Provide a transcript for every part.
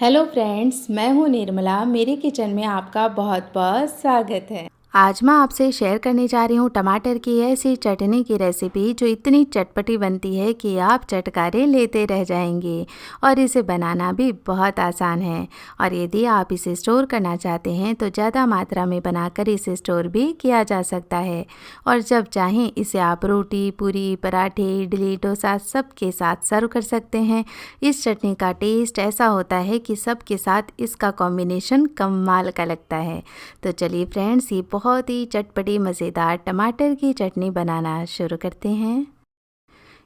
Hello friends, मैं हूँ निर्मला। मेरे किचन में आपका बहुत बहुत स्वागत है। आज मैं आपसे शेयर करने जा रही हूँ टमाटर की ऐसी चटनी की रेसिपी जो इतनी चटपटी बनती है कि आप चटकारे लेते रह जाएंगे। और इसे बनाना भी बहुत आसान है। और यदि आप इसे स्टोर करना चाहते हैं तो ज़्यादा मात्रा में बनाकर इसे स्टोर भी किया जा सकता है। और जब चाहें इसे आप रोटी, पूरी, पराठे, इडली, डोसा सब के साथ सर्व कर सकते हैं। इस चटनी का टेस्ट ऐसा होता है कि सब के साथ इसका कॉम्बिनेशन कमाल का लगता है। तो चलिए फ्रेंड्स, ये बहुत ही चटपटी मज़ेदार टमाटर की चटनी बनाना शुरू करते हैं।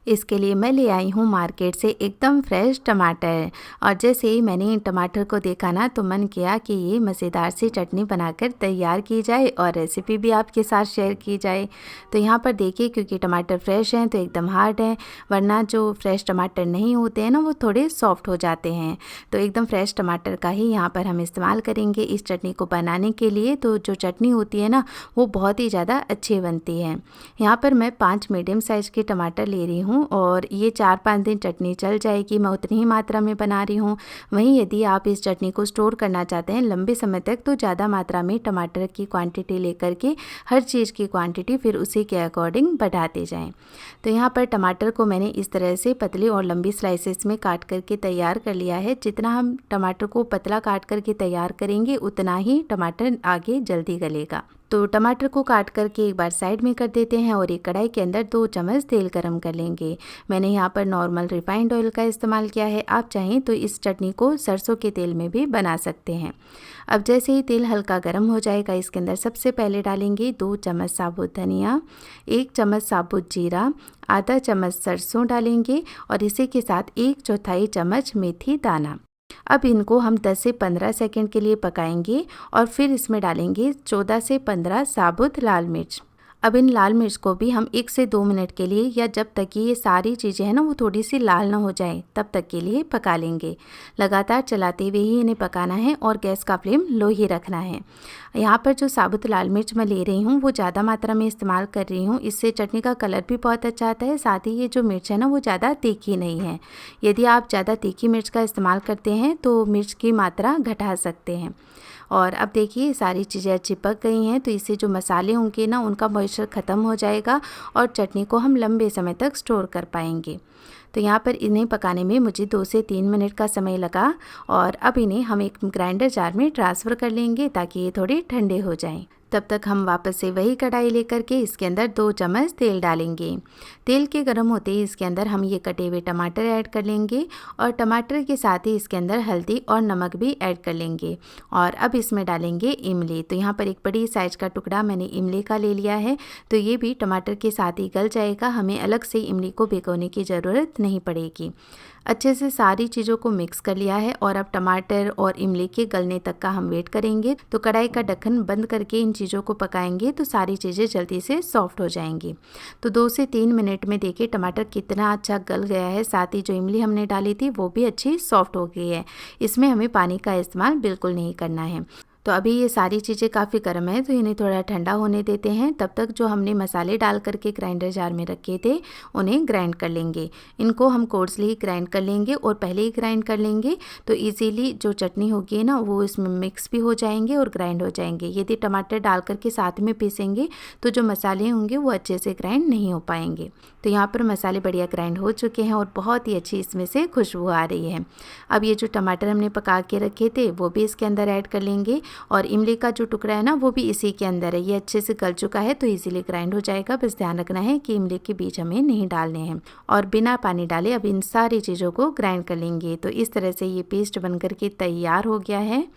इसके लिए मैं ले आई हूँ मार्केट से एकदम फ्रेश टमाटर। और जैसे ही मैंने इन टमाटर को देखा ना तो मन किया कि ये मज़ेदार सी चटनी बनाकर तैयार की जाए और रेसिपी भी आपके साथ शेयर की जाए। तो यहाँ पर देखिए, क्योंकि टमाटर फ्रेश हैं तो एकदम हार्ड हैं, वरना जो फ्रेश टमाटर नहीं होते हैं ना वो थोड़े सॉफ्ट हो जाते हैं। तो एकदम फ्रेश टमाटर का ही यहाँ पर हम इस्तेमाल करेंगे इस चटनी को बनाने के लिए। तो जो चटनी होती है ना वो बहुत ही ज़्यादा अच्छी बनती है। यहाँ पर मैं 5 मीडियम साइज़ के टमाटर ले रही हूँ और ये 4-5 दिन चटनी चल जाएगी। मैं उतनी ही मात्रा में बना रही हूँ। वहीं यदि आप इस चटनी को स्टोर करना चाहते हैं लंबे समय तक तो ज़्यादा मात्रा में टमाटर की क्वांटिटी लेकर के हर चीज़ की क्वांटिटी फिर उसी के अकॉर्डिंग बढ़ाते जाएं। तो यहाँ पर टमाटर को मैंने इस तरह से पतली और लंबी स्लाइसेस में काट करके तैयार कर लिया है। जितना हम टमाटर को पतला काट करके तैयार करेंगे उतना ही टमाटर आगे जल्दी गलेगा। तो टमाटर को काट करके एक बार साइड में कर देते हैं और एक कढ़ाई के अंदर 2 चम्मच तेल गरम कर लेंगे। मैंने यहाँ पर नॉर्मल रिफाइंड ऑयल का इस्तेमाल किया है। आप चाहें तो इस चटनी को सरसों के तेल में भी बना सकते हैं। अब जैसे ही तेल हल्का गर्म हो जाएगा इसके अंदर सबसे पहले डालेंगे 2 चम्मच साबुत धनिया, 1 चम्मच साबुत जीरा, आधा चम्मच सरसों डालेंगे और इसी के साथ 1/4 चम्मच मेथी दाना। अब इनको हम 10 से 15 सेकंड के लिए पकाएंगे और फिर इसमें डालेंगे 14 से 15 साबुत लाल मिर्च। अब इन लाल मिर्च को भी हम 1 से 2 मिनट के लिए या जब तक कि ये सारी चीज़ें हैं ना वो थोड़ी सी लाल ना हो जाए तब तक के लिए पका लेंगे। लगातार चलाते हुए ही इन्हें पकाना है और गैस का फ्लेम लो ही रखना है। यहाँ पर जो साबुत लाल मिर्च मैं ले रही हूँ वो ज़्यादा मात्रा में इस्तेमाल कर रही हूँ। इससे चटनी का कलर भी बहुत अच्छा आता है। साथ ही ये जो मिर्च है ना वो ज़्यादा तीखी नहीं है। यदि आप ज़्यादा तीखी मिर्च का इस्तेमाल करते हैं तो मिर्च की मात्रा घटा सकते हैं। और अब देखिए सारी चीज़ें अच्छी पक गई हैं तो इससे जो मसाले होंगे ना उनका मॉइस्चर ख़त्म हो जाएगा और चटनी को हम लंबे समय तक स्टोर कर पाएंगे। तो यहाँ पर इन्हें पकाने में मुझे 2 से 3 मिनट का समय लगा। और अब इन्हें हम एक ग्राइंडर जार में ट्रांसफ़र कर लेंगे ताकि ये थोड़े ठंडे हो जाएं। तब तक हम वापस से वही कढ़ाई लेकर के इसके अंदर 2 चम्मच तेल डालेंगे। तेल के गर्म होते ही इसके अंदर हम ये कटे हुए टमाटर ऐड कर लेंगे और टमाटर के साथ ही इसके अंदर हल्दी और नमक भी ऐड कर लेंगे। और अब इसमें डालेंगे इमली। तो यहाँ पर एक बड़ी साइज़ का टुकड़ा मैंने इमली का ले लिया है। तो ये भी टमाटर के साथ ही गल जाएगा। हमें अलग से इमली को भिगोने की ज़रूरत नहीं पड़ेगी। अच्छे से सारी चीज़ों को मिक्स कर लिया है और अब टमाटर और इमली के गलने तक का हम वेट करेंगे। तो कढ़ाई का ढक्कन बंद करके इन चीज़ों को पकाएंगे तो सारी चीज़ें जल्दी से सॉफ्ट हो जाएंगी। तो 2 से 3 मिनट में देखिए टमाटर कितना अच्छा गल गया है। साथ ही जो इमली हमने डाली थी वो भी अच्छी सॉफ्ट हो गई है। इसमें हमें पानी का इस्तेमाल बिल्कुल नहीं करना है। तो अभी ये सारी चीज़ें काफ़ी गर्म है तो इन्हें थोड़ा ठंडा होने देते हैं। तब तक जो हमने मसाले डाल करके ग्राइंडर जार में रखे थे उन्हें ग्राइंड कर लेंगे। इनको हम कोर्सली ग्राइंड कर लेंगे और पहले ही ग्राइंड कर लेंगे तो इजीली जो चटनी होगी ना वो इसमें मिक्स भी हो जाएंगे और ग्राइंड हो जाएंगे। यदि टमाटर डाल करके साथ में पीसेंगे तो जो मसाले होंगे वो अच्छे से ग्राइंड नहीं हो पाएंगे। तो यहाँ पर मसाले बढ़िया ग्राइंड हो चुके हैं और बहुत ही अच्छी इसमें से खुशबू आ रही है। अब ये जो टमाटर हमने पका के रखे थे वो भी इसके अंदर ऐड कर लेंगे और इमली का जो टुकड़ा है ना वो भी इसी के अंदर है। ये अच्छे से गल चुका है तो इजीली ग्राइंड हो जाएगा। बस ध्यान रखना है कि इमली के बीज हमें नहीं डालने हैं। और बिना पानी डाले अब इन सारी चीज़ों को ग्राइंड कर लेंगे। तो इस तरह से ये पेस्ट बन करके तैयार हो गया है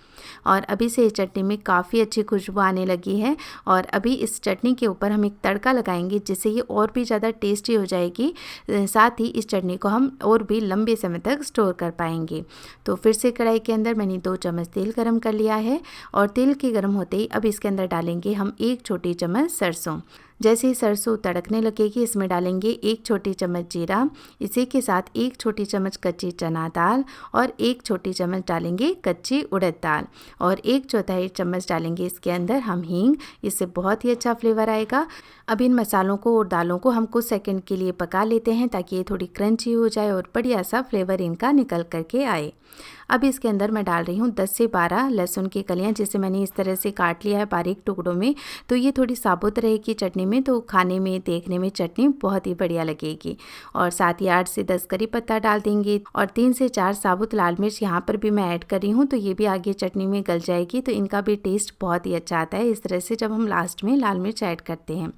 और अभी से इस चटनी में काफ़ी अच्छी खुशबू आने लगी है। और अभी इस चटनी के ऊपर हम एक तड़का लगाएंगे जिससे ये और भी ज़्यादा टेस्टी हो जाएगी। साथ ही इस चटनी को हम और भी लंबे समय तक स्टोर कर पाएंगे। तो फिर से कढ़ाई के अंदर मैंने 2 चम्मच तेल गरम कर लिया है और तेल के गर्म होते ही अब इसके अंदर डालेंगे हम 1 छोटी चम्मच सरसों। जैसे ही सरसों तड़कने लगेगी इसमें डालेंगे 1 छोटी चम्मच जीरा, इसी के साथ 1 छोटी चम्मच कच्ची चना दाल और 1 छोटी चम्मच डालेंगे कच्ची उड़द दाल और 1/4 चम्मच डालेंगे इसके अंदर हम हींग। इससे बहुत ही अच्छा फ्लेवर आएगा। अब इन मसालों को और दालों को हम कुछ सेकंड के लिए पका लेते हैं ताकि ये थोड़ी क्रंची हो जाए और बढ़िया सा फ्लेवर इनका निकल करके आए। अब इसके अंदर मैं डाल रही हूँ 10 से 12 लहसुन की कलियाँ, जिसे मैंने इस तरह से काट लिया है बारीक टुकड़ों में। तो ये थोड़ी साबुत रहेगी चटनी में, तो खाने में देखने में चटनी बहुत ही बढ़िया लगेगी। और साथ ही 8 से 10 करी पत्ता डाल देंगे और 3 से 4 साबुत लाल मिर्च यहाँ पर भी मैं ऐड कर रही हूँ, तो ये भी आगे चटनी में गल जाएगी, तो इनका भी टेस्ट बहुत ही अच्छा आता है इस तरह से जब हम लास्ट में लाल मिर्च ऐड करते हैं।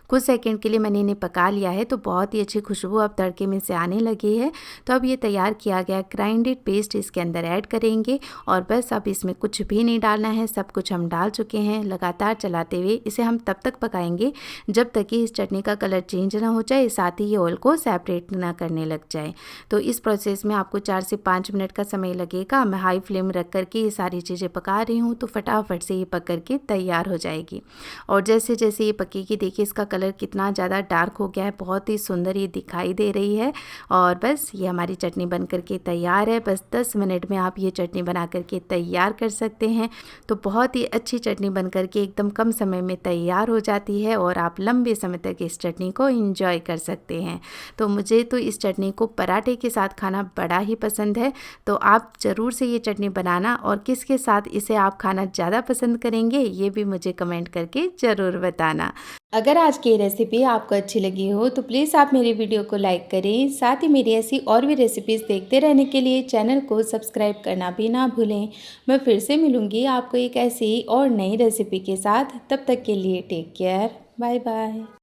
कुछ सेकंड के लिए मैंने इन्हें पका लिया है, तो बहुत ही अच्छी खुशबू अब तड़के में से आने लगी है। तो अब ये तैयार किया गया ग्राइंडेड पेस्ट इसके अंदर ऐड करेंगे और बस अब इसमें कुछ भी नहीं डालना है, सब कुछ हम डाल चुके हैं। लगातार चलाते हुए इसे हम तब तक पकाएंगे जब तक कि इस चटनी का कलर चेंज ना हो जाए, साथ ही ये ऑयल को सेपरेट ना करने लग जाए। तो इस प्रोसेस में आपको 4 से 5 मिनट का समय लगेगा। मैं हाई फ्लेम रख करके ये सारी चीज़ें पका रही हूँ, तो फटाफट से ये पक करके तैयार हो जाएगी। और जैसे जैसे ये पकेगी देखिए इसका कलर कितना ज़्यादा डार्क हो गया है, बहुत ही सुंदर ये दिखाई दे रही है। और बस ये हमारी चटनी बन करके तैयार है। बस 10 मिनट में आप ये चटनी बना करके तैयार कर सकते हैं। तो बहुत ही अच्छी चटनी बन करके एकदम कम समय में तैयार हो जाती है और आप लंबे समय तक इस चटनी को एंजॉय कर सकते हैं। तो मुझे तो इस चटनी को पराठे के साथ खाना बड़ा ही पसंद है। तो आप ज़रूर से ये चटनी बनाना और किसके साथ इसे आप खाना ज़्यादा पसंद करेंगे ये भी मुझे कमेंट करके ज़रूर बताना। अगर आज की रेसिपी आपको अच्छी लगी हो तो प्लीज़ आप मेरी वीडियो को लाइक करें। साथ ही मेरी ऐसी और भी रेसिपीज़ देखते रहने के लिए चैनल को सब्सक्राइब करना भी ना भूलें। मैं फिर से मिलूँगी आपको एक ऐसी और नई रेसिपी के साथ। तब तक के लिए टेक केयर, बाय बाय।